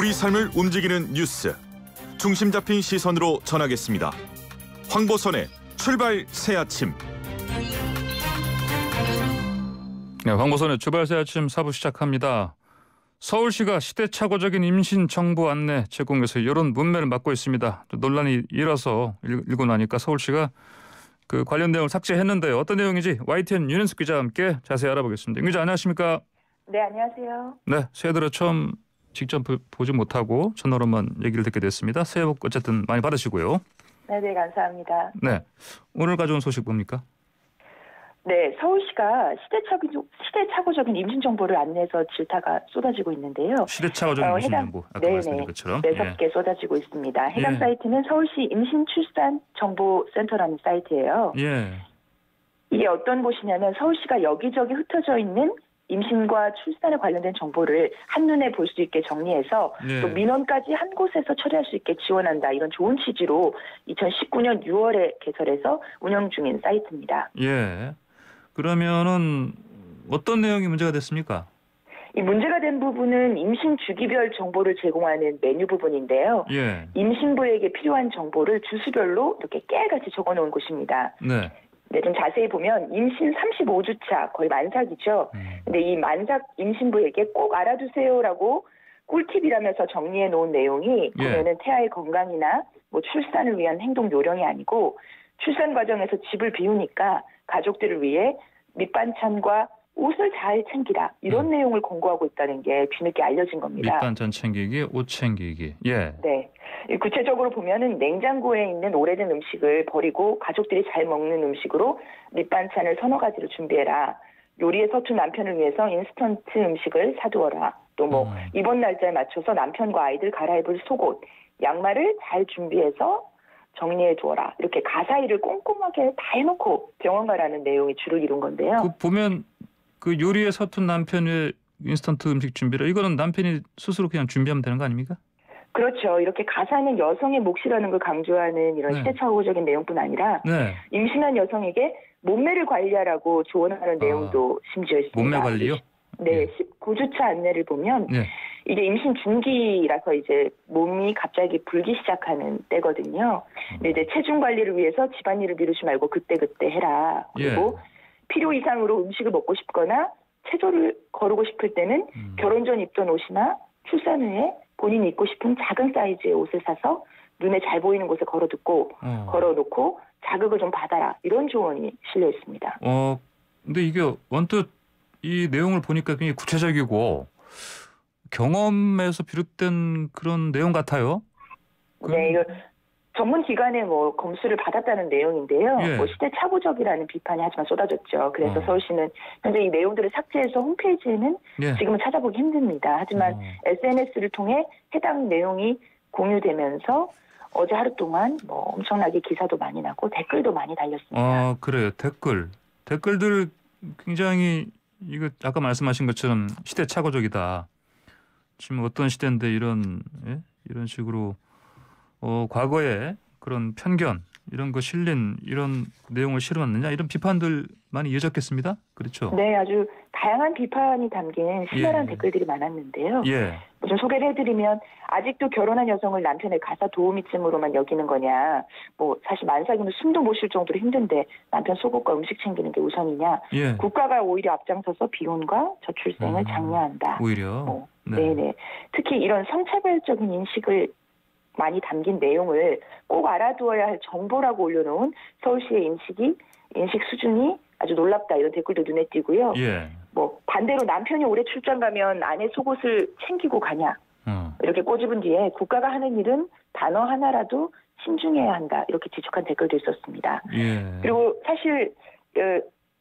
우리 삶을 움직이는 뉴스, 중심 잡힌 시선으로 전하겠습니다. 황보선의 출발 새아침. 네, 황보선의 출발 새아침 4부 시작합니다. 서울시가 시대착오적인 임신 정보 안내 제공에서 여론 문매를 맡고 있습니다. 논란이 일어서 일고 나니까 서울시가 그 관련 내용을 삭제했는데요. 어떤 내용인지 YTN 윤현숙 기자와 함께 자세히 알아보겠습니다. 윤 기자 안녕하십니까? 네, 안녕하세요. 네, 새해 들어 처음 직접 보지 못하고 전화로만 얘기를 듣게 됐습니다. 새해 복 어쨌든 많이 받으시고요. 네, 감사합니다. 네, 오늘 가져온 소식 뭡니까? 네, 서울시가 시대착오적인 임신 정보를 안내해서 질타가 쏟아지고 있는데요. 시대착오적인 임신 정보, 아까 말씀드린 것처럼. 매섭게 쏟아지고 있습니다. 해당 사이트는 서울시 임신출산정보센터라는 사이트예요. 이게 어떤 곳이냐면 서울시가 여기저기 흩어져 있는 임신과 출산에 관련된 정보를 한눈에 볼 수 있게 정리해서 또 민원까지 한 곳에서 처리할 수 있게 지원한다. 이런 좋은 취지로 2019년 6월에 개설해서 운영 중인 사이트입니다. 그러면은 어떤 내용이 문제가 됐습니까? 이 문제가 된 부분은 임신 주기별 정보를 제공하는 메뉴 부분인데요. 임신부에게 필요한 정보를 주수별로 이렇게 깨알같이 적어놓은 곳입니다. 네, 좀 자세히 보면 임신 35주차 거의 만삭이죠. 근데 이 만삭 임신부에게 꼭 알아두세요라고 꿀팁이라면서 정리해 놓은 내용이 보면은 태아의 건강이나 뭐 출산을 위한 행동 요령이 아니고 출산 과정에서 집을 비우니까 가족들을 위해 밑반찬과 옷을 잘 챙기라 이런 내용을 권고하고 있다는 게 뒤늦게 알려진 겁니다. 밑반찬 챙기기, 옷 챙기기. 네. 구체적으로 보면은 냉장고에 있는 오래된 음식을 버리고 가족들이 잘 먹는 음식으로 밑반찬을 서너 가지를 준비해라. 요리에 서툰 남편을 위해서 인스턴트 음식을 사두어라. 또 뭐 이번 날짜에 맞춰서 남편과 아이들 갈아입을 속옷, 양말을 잘 준비해서 정리해 두어라. 이렇게 가사일을 꼼꼼하게 다 해놓고 병원 가라는 내용이 주를 이룬 건데요. 그 보면 그 요리에 서툰 남편의 인스턴트 음식 준비를 이거는 남편이 스스로 그냥 준비하면 되는 거 아닙니까? 그렇죠. 이렇게 가사는 여성의 몫이라는 걸 강조하는 이런 시대착오적인 내용뿐 아니라 임신한 여성에게 몸매를 관리하라고 조언하는 내용도 심지어 있습니다. 몸매 관리요? 네, 19주차 안내를 보면 이게 임신 중기라서 이제 몸이 갑자기 불기 시작하는 때거든요. 근데 이제 체중 관리를 위해서 집안일을 미루지 말고 그때그때 해라. 그리고 필요 이상으로 음식을 먹고 싶거나 체조를 거르고 싶을 때는 결혼 전 입던 옷이나 출산 후에 본인이 입고 싶은 작은 사이즈의 옷을 사서 눈에 잘 보이는 곳에 걸어놓고 자극을 좀 받아라. 이런 조언이 실려 있습니다. 근데 이게 언뜻 이 내용을 보니까 굉장히 구체적이고 경험에서 비롯된 그런 내용 같아요. 네, 이거 전문 기관의 뭐 검수를 받았다는 내용인데요. 뭐 시대착오적이라는 비판이 하지만 쏟아졌죠. 그래서 서울시는 현재 이 내용들을 삭제해서 홈페이지에는 지금은 찾아보기 힘듭니다. 하지만 SNS를 통해 해당 내용이 공유되면서 어제 하루 동안 뭐 엄청나게 기사도 많이 나고 댓글도 많이 달렸습니다. 그래요. 댓글들 굉장히 이거 아까 말씀하신 것처럼 시대착오적이다. 지금 어떤 시대인데 이런 식으로 과거에 그런 편견 이런 거 실린 이런 내용을 실어놨느냐 이런 비판들 많이 이어졌겠습니다. 그렇죠? 네, 아주 다양한 비판이 담긴 신랄한 댓글들이 많았는데요. 좀 소개를 해드리면 아직도 결혼한 여성을 남편의 가사 도우미쯤으로만 여기는 거냐. 뭐 사실 만삭이면 숨도 못 쉴 정도로 힘든데 남편 속옷과 음식 챙기는 게 우선이냐. 국가가 오히려 앞장서서 비혼과 저출생을 장려한다. 오히려. 네네. 특히 이런 성차별적인 인식을 많이 담긴 내용을 꼭 알아두어야 할 정보라고 올려놓은 서울시의 인식 수준이 아주 놀랍다 이런 댓글도 눈에 띄고요. 뭐 반대로 남편이 올해 출장 가면 아내 속옷을 챙기고 가냐 이렇게 꼬집은 뒤에 국가가 하는 일은 단어 하나라도 신중해야 한다 이렇게 지적한 댓글도 있었습니다. 그리고 사실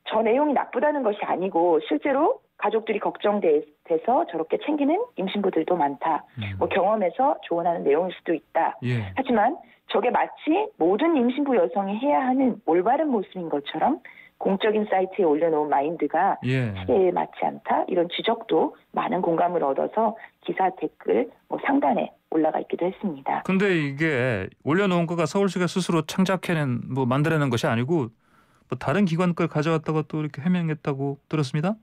저 내용이 나쁘다는 것이 아니고 실제로 가족들이 걱정돼서 저렇게 챙기는 임신부들도 많다. 뭐 경험에서 조언하는 내용일 수도 있다. 하지만 저게 마치 모든 임신부 여성이 해야 하는 올바른 모습인 것처럼 공적인 사이트에 올려놓은 마인드가 시대에 맞지 않다. 이런 지적도 많은 공감을 얻어서 기사 댓글 상단에 올라가 있기도 했습니다. 근데 이게 올려놓은 거가 서울시가 스스로 창작해낸 만들어낸 것이 아니고 뭐 다른 기관 걸 가져왔다가 또 이렇게 해명했다고 들었습니다.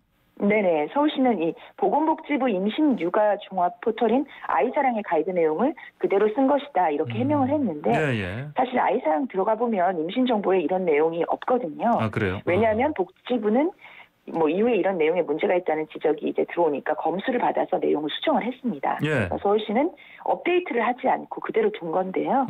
네네. 서울시는 이 보건복지부 임신 육아 종합 포털인 아이사랑의 가이드 내용을 그대로 쓴 것이다 이렇게 해명을 했는데 예, 예. 사실 아이사랑 들어가 보면 임신 정보에 이런 내용이 없거든요. 아, 그래요? 왜냐하면 복지부는 뭐 이후에 이런 내용에 문제가 있다는 지적이 이제 들어오니까 검수를 받아서 내용을 수정을 했습니다. 예. 서울시는 업데이트를 하지 않고 그대로 둔 건데요.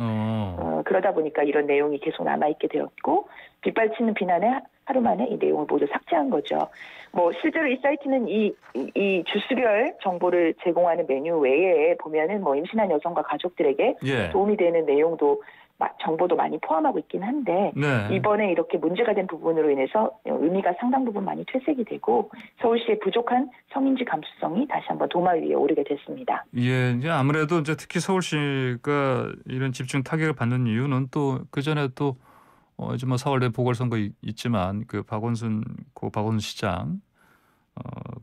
그러다 보니까 이런 내용이 계속 남아있게 되었고 빗발치는 비난에 하루 만에 이 내용을 모두 삭제한 거죠. 뭐 실제로 이 사이트는 이 주수별 정보를 제공하는 메뉴 외에 보면은 뭐 임신한 여성과 가족들에게 예. 도움이 되는 내용도 정보도 많이 포함하고 있긴 한데 네. 이번에 이렇게 문제가 된 부분으로 인해서 의미가 상당 부분 많이 퇴색이 되고 서울시의 부족한 성인지 감수성이 다시 한번 도마 위에 오르게 됐습니다. 예, 이제 아무래도 이제 특히 서울시가 이런 집중 타격을 받는 이유는 또 그 전에 또 이제 뭐 4월 내 보궐선거 있지만 그 박원순 시장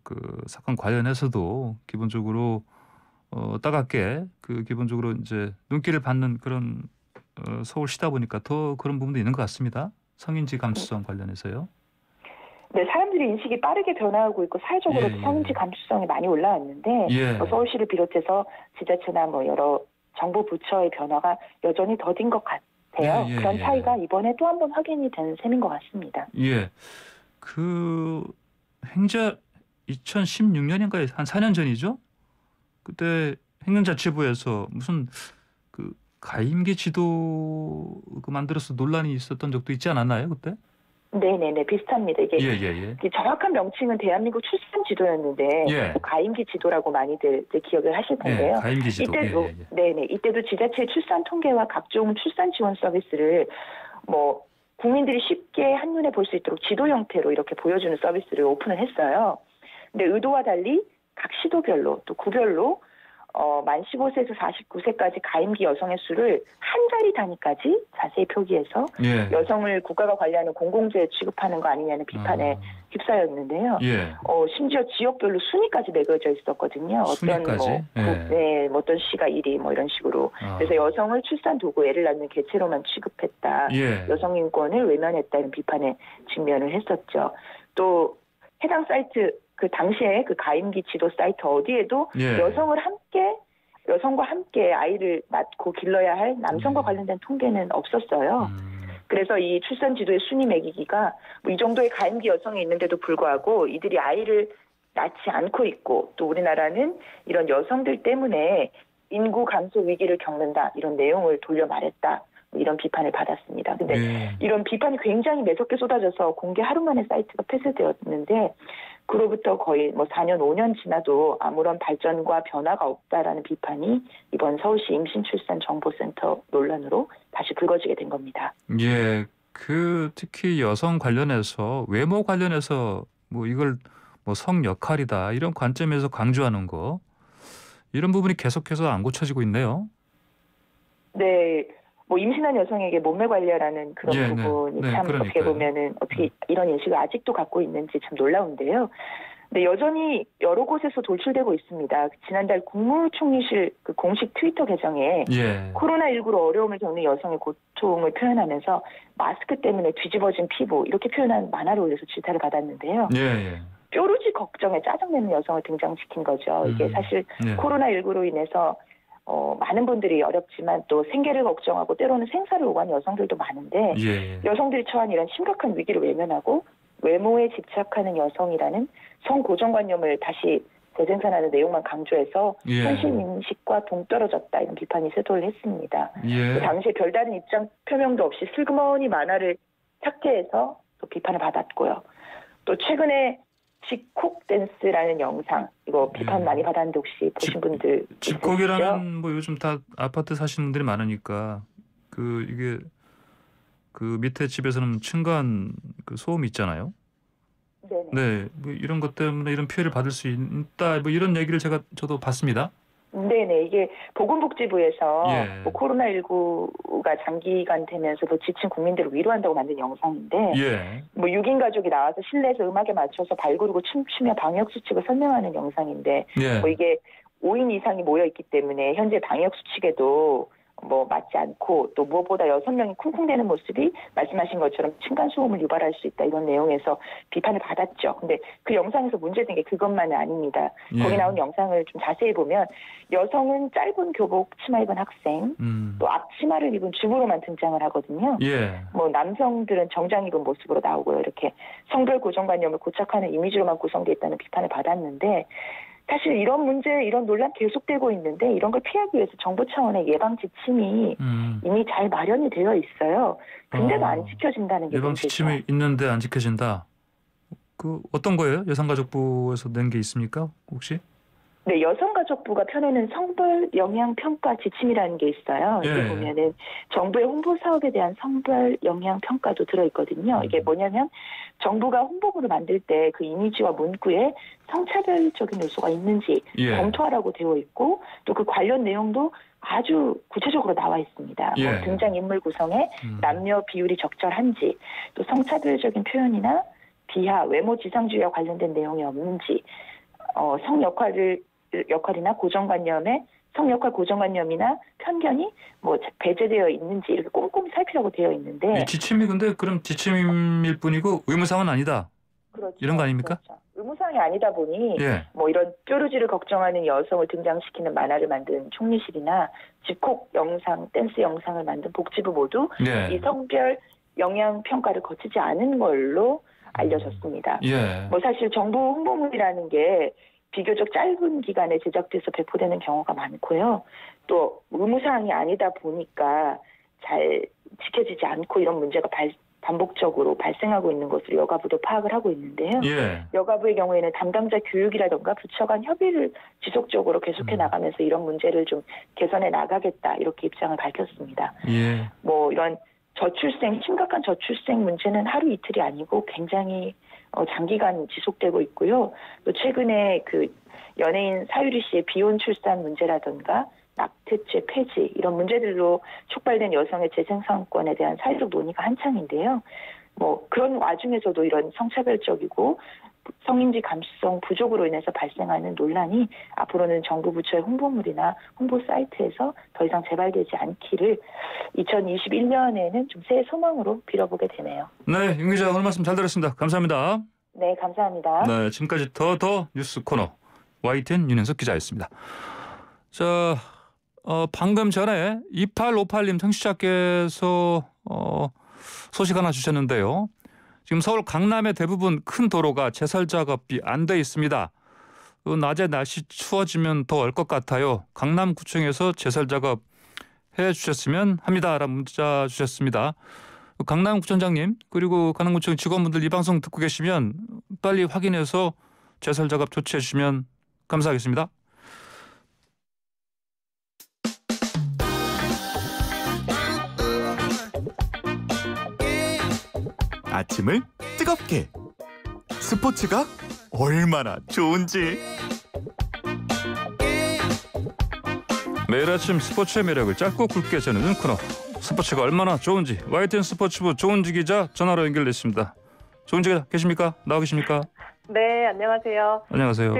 그 사건 관련해서도 기본적으로 따갑게 그 기본적으로 이제 눈길을 받는 그런 서울시다 보니까 더 그런 부분도 있는 것 같습니다. 성인지 감수성 관련해서요. 네, 사람들의 인식이 빠르게 변화하고 있고 사회적으로 예, 예. 성인지 감수성이 많이 올라왔는데 예. 서울시를 비롯해서 지자체나 뭐 여러 정부 부처의 변화가 여전히 더딘 것 같아요. 예, 예, 그런 예. 차이가 이번에 또 한 번 확인이 된 셈인 것 같습니다. 예, 그 행자 2016년인가에 한 4년 전이죠. 그때 행정자치부에서 무슨 그 가임기 지도 만들어서 논란이 있었던 적도 있지 않았나요, 그때? 네네네 비슷합니다. 이게 예. 이 정확한 명칭은 대한민국 출산 지도였는데 예. 가임기 지도라고 많이들 이제 기억을 하실 텐데요. 예, 가임기 지도. 이때도 네네 이때도 지자체 출산 통계와 각종 출산 지원 서비스를 뭐 국민들이 쉽게 한눈에 볼 수 있도록 지도 형태로 이렇게 보여주는 서비스를 오픈을 했어요. 근데 의도와 달리 각 시도별로 또 구별로 만 15세에서 49세까지 가임기 여성의 수를 한 자리 단위까지 자세히 표기해서 예. 여성을 국가가 관리하는 공공재 취급하는 거 아니냐는 비판에 휩싸였는데요. 예. 심지어 지역별로 순위까지 매겨져 있었거든요. 순위까지? 어떤 시가 1위 뭐 이런 식으로. 그래서 여성을 출산 도구 애를 낳는 개체로만 취급했다. 예. 여성 인권을 외면했다는 비판에 직면을 했었죠. 또 해당 사이트 그 당시에 그 가임기 지도 사이트 어디에도 예. 여성과 함께 아이를 낳고 길러야 할 남성과 관련된 통계는 없었어요. 그래서 이 출산 지도의 순위 매기기가 뭐 이 정도의 가임기 여성이 있는데도 불구하고 이들이 아이를 낳지 않고 있고 또 우리나라는 이런 여성들 때문에 인구 감소 위기를 겪는다 이런 내용을 돌려 말했다. 이런 비판을 받았습니다. 근데 이런 비판이 굉장히 매섭게 쏟아져서 공개 하루 만에 사이트가 폐쇄되었는데 그로부터 거의 뭐 4년, 5년 지나도 아무런 발전과 변화가 없다라는 비판이 이번 서울시 임신출산정보센터 논란으로 다시 불거지게 된 겁니다. 예, 그 특히 여성 관련해서 외모 관련해서 뭐 이걸 뭐 성 역할이다 이런 관점에서 강조하는 거 이런 부분이 계속해서 안 고쳐지고 있네요. 네. 뭐 임신한 여성에게 몸매 관리라는 그런 부분이 참 그러니까요. 어떻게 보면은 어떻게 이런 인식을 아직도 갖고 있는지 참 놀라운데요. 근데 여전히 여러 곳에서 돌출되고 있습니다. 지난달 국무총리실 그 공식 트위터 계정에 코로나19로 어려움을 겪는 여성의 고통을 표현하면서 마스크 때문에 뒤집어진 피부 이렇게 표현한 만화를 올려서 질타를 받았는데요. 뾰루지 걱정에 짜증내는 여성을 등장시킨 거죠. 이게 사실 코로나19로 인해서 많은 분들이 어렵지만 또 생계를 걱정하고 때로는 생사를 오가는 여성들도 많은데 여성들이 처한 이런 심각한 위기를 외면하고 외모에 집착하는 여성이라는 성고정관념을 다시 재생산하는 내용만 강조해서 현실 인식과 동떨어졌다 이런 비판이 쇄도를 했습니다. 당시에 별다른 입장 표명도 없이 슬그머니 만화를 삭제해서 또 비판을 받았고요. 또 최근에 집콕 댄스라는 영상 이거 비판 많이 받았는데 혹시 보신 분들 집콕이라는 뭐 요즘 다 아파트 사시는 분들이 많으니까 그 이게 그 밑에 집에서는 층간 그 소음이 있잖아요. 네, 뭐 이런 것 때문에 이런 피해를 받을 수 있다. 뭐 이런 얘기를 저도 봤습니다. 네네, 이게 보건복지부에서 뭐 코로나19가 장기간 되면서 뭐 지친 국민들을 위로한다고 만든 영상인데 뭐 6인 가족이 나와서 실내에서 음악에 맞춰서 발구르고 춤추며 방역수칙을 설명하는 영상인데 뭐 이게 5인 이상이 모여 있기 때문에 현재 방역수칙에도 뭐 맞지 않고 또 무엇보다 6명이 쿵쿵대는 모습이 말씀하신 것처럼 층간소음을 유발할 수 있다 이런 내용에서 비판을 받았죠. 근데 그 영상에서 문제된 게 그것만은 아닙니다. 예. 거기 나온 영상을 좀 자세히 보면 여성은 짧은 교복 치마 입은 학생, 또 앞치마를 입은 주부로만 등장을 하거든요. 예. 뭐 남성들은 정장 입은 모습으로 나오고요. 이렇게 성별 고정관념을 고착하는 이미지로만 구성되어 있다는 비판을 받았는데 사실 이런 문제, 이런 논란 계속되고 있는데 이런 걸 피하기 위해서 정부 차원의 예방 지침이 이미 잘 마련이 되어 있어요. 근데도 안 지켜진다는 게 예방 문제죠. 지침이 있는데 안 지켜진다. 그 어떤 거예요? 여성가족부에서 낸 게 있습니까? 혹시? 네, 여성가족부가 펴내는 성별 영향 평가 지침이라는 게 있어요. 예. 이게 보면은 정부의 홍보 사업에 대한 성별 영향 평가도 들어있거든요. 이게 뭐냐면 정부가 홍보물을 만들 때 그 이미지와 문구에 성차별적인 요소가 있는지 예. 검토하라고 되어 있고 또 그 관련 내용도 아주 구체적으로 나와 있습니다. 예. 뭐 등장인물 구성에 남녀 비율이 적절한지 또 성차별적인 표현이나 비하, 외모 지상주의와 관련된 내용이 없는지 성 역할이나 고정관념에 성역할 고정관념이나 편견이 뭐 배제되어 있는지 이렇게 꼼꼼히 살피라고 되어 있는데 이 지침이 근데 그럼 지침일 뿐이고 의무사항은 아니다. 그렇죠. 이런 거 아닙니까? 그렇죠. 의무사항이 아니다 보니 예. 뭐 이런 뾰루지를 걱정하는 여성을 등장시키는 만화를 만든 총리실이나 집콕 영상, 댄스 영상을 만든 복지부 모두 예. 이 성별 영향 평가를 거치지 않은 걸로 알려졌습니다. 예. 뭐 사실 정부 홍보물이라는 게 비교적 짧은 기간에 제작돼서 배포되는 경우가 많고요. 또 의무사항이 아니다 보니까 잘 지켜지지 않고 이런 문제가 반복적으로 발생하고 있는 것으로 여가부도 파악을 하고 있는데요. 예. 여가부의 경우에는 담당자 교육이라든가 부처 간 협의를 지속적으로 계속해 나가면서 이런 문제를 좀 개선해 나가겠다 이렇게 입장을 밝혔습니다. 예. 뭐 이런 심각한 저출생 문제는 하루 이틀이 아니고 굉장히 장기간 지속되고 있고요. 또 최근에 그 연예인 사유리 씨의 비혼 출산 문제라든가 낙태죄 폐지 이런 문제들로 촉발된 여성의 재생산권에 대한 사회적 논의가 한창인데요. 뭐 그런 와중에서도 이런 성차별적이고 성인지 감수성 부족으로 인해서 발생하는 논란이 앞으로는 정부 부처의 홍보물이나 홍보 사이트에서 더 이상 재발되지 않기를 2021년에는 좀 새해 소망으로 빌어보게 되네요. 네, 윤 기자 오늘 말씀 잘 들었습니다. 감사합니다. 네, 감사합니다. 네, 지금까지 더 뉴스 코너 YTN 윤현석 기자였습니다. 자, 방금 전에 2858님 청취자께서 소식 하나 주셨는데요. 지금 서울 강남의 대부분 큰 도로가 제설 작업이 안 돼 있습니다. 낮에 날씨 추워지면 더 얼 것 같아요. 강남구청에서 제설 작업 해주셨으면 합니다라는 문자 주셨습니다. 강남구청장님 그리고 강남구청 직원분들 이 방송 듣고 계시면 빨리 확인해서 제설 작업 조치해 주시면 감사하겠습니다. 아침을 뜨겁게 스포츠가 얼마나 좋은지 매일 아침 스포츠의 매력을 짧고 굵게 전하는 코너 스포츠가 얼마나 좋은지 YTN 스포츠부 조은지 기자 전화로 연결됐습니다. 조은지 기자 계십니까? 나와 계십니까? 네, 안녕하세요. 안녕하세요.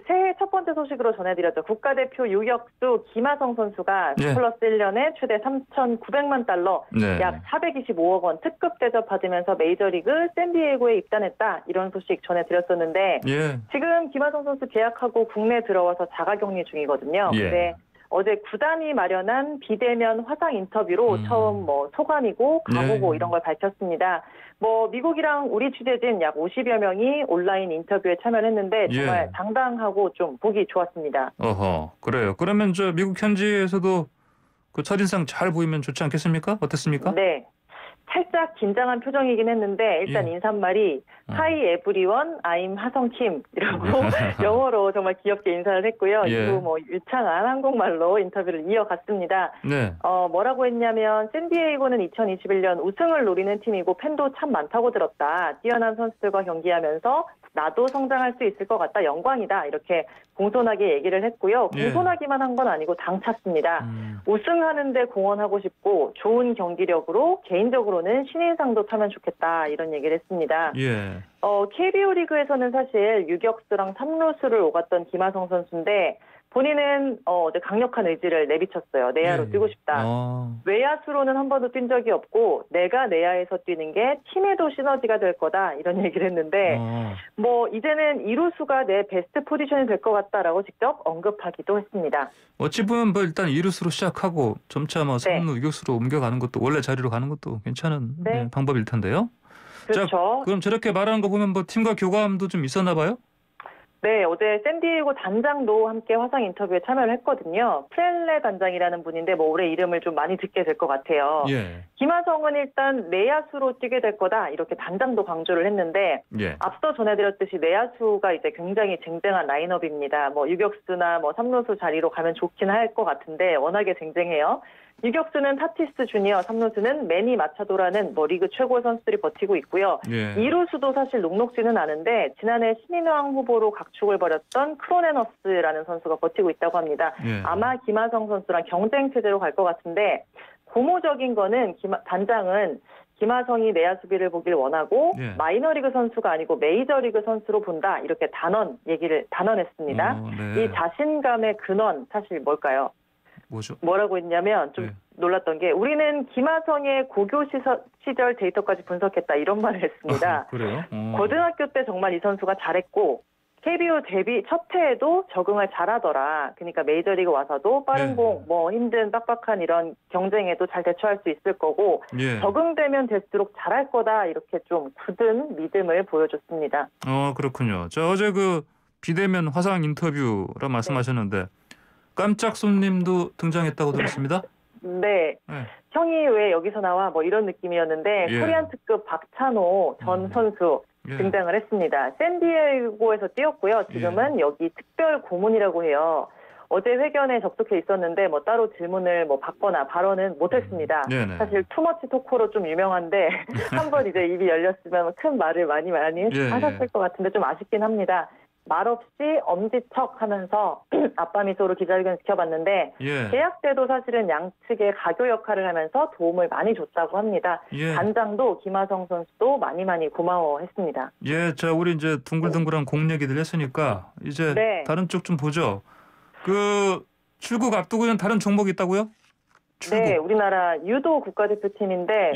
새해 첫 번째 소식으로 전해드렸죠. 국가대표 유격수 김하성 선수가 네. 플러스 1년에 최대 3,900만 달러, 네. 약 425억 원 특급 대접 받으면서 메이저리그 샌디에이고에 입단했다. 이런 소식 전해드렸었는데 예. 지금 김하성 선수 계약하고 국내에 들어와서 자가격리 중이거든요. 예. 근데 어제 구단이 마련한 비대면 화상 인터뷰로 처음 소감이고 각오고 예. 이런 걸 밝혔습니다. 미국이랑 우리 취재진 약 50여 명이 온라인 인터뷰에 참여했는데 정말 예. 당당하고 좀 보기 좋았습니다. 어허, 그래요. 그러면 저 미국 현지에서도 그 첫인상 잘 보이면 좋지 않겠습니까? 어땠습니까? 네. 살짝 긴장한 표정이긴 했는데 일단 예. 인사말이 Hi everyone, I'm 하성킴이라고 영어로 정말 귀엽게 인사를 했고요. 예. 이후 유창한 한국말로 인터뷰를 이어갔습니다. 네. 뭐라고 했냐면 샌디에이고는 2021년 우승을 노리는 팀이고 팬도 참 많다고 들었다. 뛰어난 선수들과 경기하면서 나도 성장할 수 있을 것 같다. 영광이다. 이렇게 공손하게 얘기를 했고요. 예. 공손하기만 한 건 아니고 당찼습니다. 우승하는데 공헌하고 싶고 좋은 경기력으로 개인적으로는 신인상도 타면 좋겠다. 이런 얘기를 했습니다. 예. KBO 리그에서는 사실 유격수랑 3루수를 오갔던 김하성 선수인데 본인은 어제 강력한 의지를 내비쳤어요. 내야로 예. 뛰고 싶다. 외야수로는 한 번도 뛴 적이 없고 내가 내야에서 뛰는 게 팀에도 시너지가 될 거다 이런 얘기를 했는데 뭐 이제는 이루수가 내 베스트 포지션이 될 것 같다라고 직접 언급하기도 했습니다. 어찌 보면 뭐 일단 이루수로 시작하고 점차 뭐 3루 유격수로 옮겨가는 것도 원래 자리로 가는 것도 괜찮은 네. 방법일 텐데요. 그렇죠. 자, 그럼 저렇게 말하는 거 보면 뭐 팀과 교감도 좀 있었나 봐요? 네, 어제 샌디에이고 단장도 함께 화상 인터뷰에 참여를 했거든요. 프렐레 단장이라는 분인데 뭐 올해 이름을 좀 많이 듣게 될 것 같아요. 예. 김하성은 일단 내야수로 뛰게 될 거다 이렇게 단장도 강조를 했는데 예. 앞서 전해드렸듯이 내야수가 이제 굉장히 쟁쟁한 라인업입니다. 뭐 유격수나 뭐 3루수 자리로 가면 좋긴 할 것 같은데 워낙에 쟁쟁해요. 유격수는 타티스 주니어, 3루수는 매니 마차도라는 뭐 리그 최고의 선수들이 버티고 있고요. 예. 2루수도 사실 녹록지는 않은데 지난해 신인왕 후보로 각축을 벌였던 크로네너스라는 선수가 버티고 있다고 합니다. 예. 아마 김하성 선수랑 경쟁 체제로 갈 것 같은데 고무적인 거는 단장은 김하성이 내야 수비를 보길 원하고 예. 마이너리그 선수가 아니고 메이저리그 선수로 본다 이렇게 단언했습니다. 네. 이 자신감의 근원 사실 뭘까요? 뭐죠? 뭐라고 했냐면 좀 놀랐던 게 우리는 김하성의 고교 시절 데이터까지 분석했다 이런 말을 했습니다. 그래요? 고등학교 때 정말 이 선수가 잘했고 KBO 데뷔 첫 해에도 적응을 잘하더라. 그러니까 메이저리그 와서도 빠른 공, 뭐 힘든 빡빡한 이런 경쟁에도 잘 대처할 수 있을 거고 적응되면 될수록 잘할 거다 이렇게 좀 굳은 믿음을 보여줬습니다. 그렇군요. 저 어제 그 비대면 화상 인터뷰라 말씀하셨는데 깜짝 손님도 등장했다고 들었습니다. 네. 형이 왜 여기서 나와 뭐 이런 느낌이었는데 코리안 특급 박찬호 전 선수 등장을 했습니다. 샌디에이고에서 뛰었고요. 지금은 여기 특별 고문이라고 해요. 어제 회견에 접속해 있었는데 뭐 따로 질문을 뭐 받거나 발언은 못했습니다. 사실 투머치 토크로 좀 유명한데 한번 이제 입이 열렸으면 큰 말을 많이 하셨을 것 같은데 좀 아쉽긴 합니다. 말없이 엄지척하면서 아빠 미소로 기자회견 지켜봤는데 계약 때도 사실은 양측의 가교 역할을 하면서 도움을 많이 줬다고 합니다. 단장도 김하성 선수도 많이 고마워했습니다. 자 우리 이제 둥글둥글한 공 얘기들 했으니까 이제 다른 쪽 좀 보죠. 그 출국 앞두고 있는 다른 종목이 있다고요? 출국. 네, 우리나라 유도 국가대표팀인데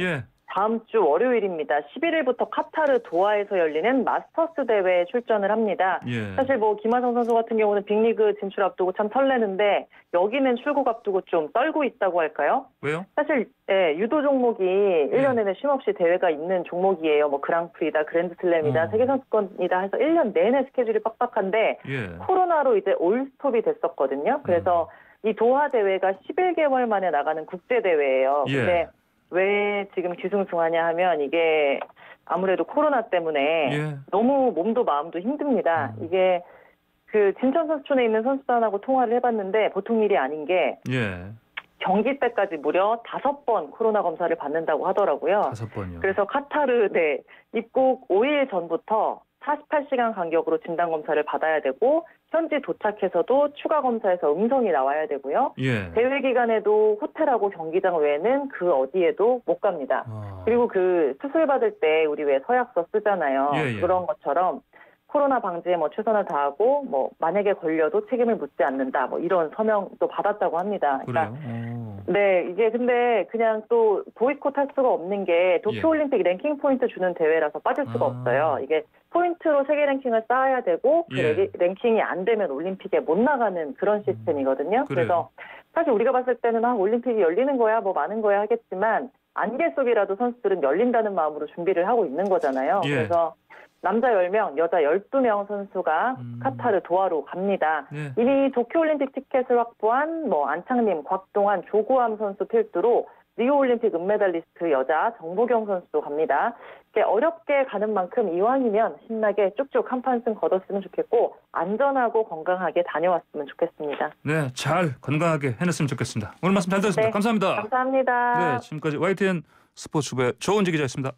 다음 주 월요일입니다. 11일부터 카타르 도하에서 열리는 마스터스 대회에 출전을 합니다. 사실 뭐 김하성 선수 같은 경우는 빅리그 진출 앞두고 참 설레는데 여기는 출국 앞두고 좀 떨고 있다고 할까요? 왜요? 사실 유도 종목이 1년 내내 쉼없이 대회가 있는 종목이에요. 뭐 그랑프리다, 그랜드슬램이다, 세계선수권이다 해서 1년 내내 스케줄이 빡빡한데 코로나로 이제 올스톱이 됐었거든요. 그래서 이 도하 대회가 11개월 만에 나가는 국제대회예요. 근데 왜 지금 뒤숭숭하냐 하면 이게 아무래도 코로나 때문에 너무 몸도 마음도 힘듭니다. 이게 그 진천선수촌에 있는 선수단하고 통화를 해봤는데 보통 일이 아닌 게 경기 때까지 무려 5번 코로나 검사를 받는다고 하더라고요. 5번이요. 그래서 카타르 입국 5일 전부터 48시간 간격으로 진단검사를 받아야 되고 현지 도착해서도 추가 검사에서 음성이 나와야 되고요. 대회 기간에도 호텔하고 경기장 외에는 그 어디에도 못 갑니다. 그리고 그 수술 받을 때 우리 왜 서약서 쓰잖아요. 그런 것처럼 코로나 방지에 뭐 최선을 다하고 뭐 만약에 걸려도 책임을 묻지 않는다 뭐 이런 서명도 받았다고 합니다. 그러니까 이게 근데 그냥 또 보이콧할 수가 없는 게 도쿄올림픽 랭킹 포인트 주는 대회라서 빠질 수가 없어요. 이게 포인트로 세계 랭킹을 쌓아야 되고 그 랭킹이 안 되면 올림픽에 못 나가는 그런 시스템이거든요. 그래서 사실 우리가 봤을 때는 올림픽이 열리는 거야 뭐 많은 거야 하겠지만 안개 속이라도 선수들은 열린다는 마음으로 준비를 하고 있는 거잖아요. 그래서 남자 10명, 여자 12명 선수가 카타르 도하로 갑니다. 이미 도쿄올림픽 티켓을 확보한 뭐 안창림, 곽동환, 조구함 선수 필두로 리오올림픽 은메달리스트 여자 정보경 선수도 갑니다. 어렵게 가는 만큼 이왕이면 신나게 쭉쭉 한 판승 거뒀으면 좋겠고 안전하고 건강하게 다녀왔으면 좋겠습니다. 네, 잘 건강하게 해냈으면 좋겠습니다. 오늘 말씀 잘 들었습니다. 감사합니다. 감사합니다. 네, 지금까지 YTN 스포츠부의 조은지 기자였습니다.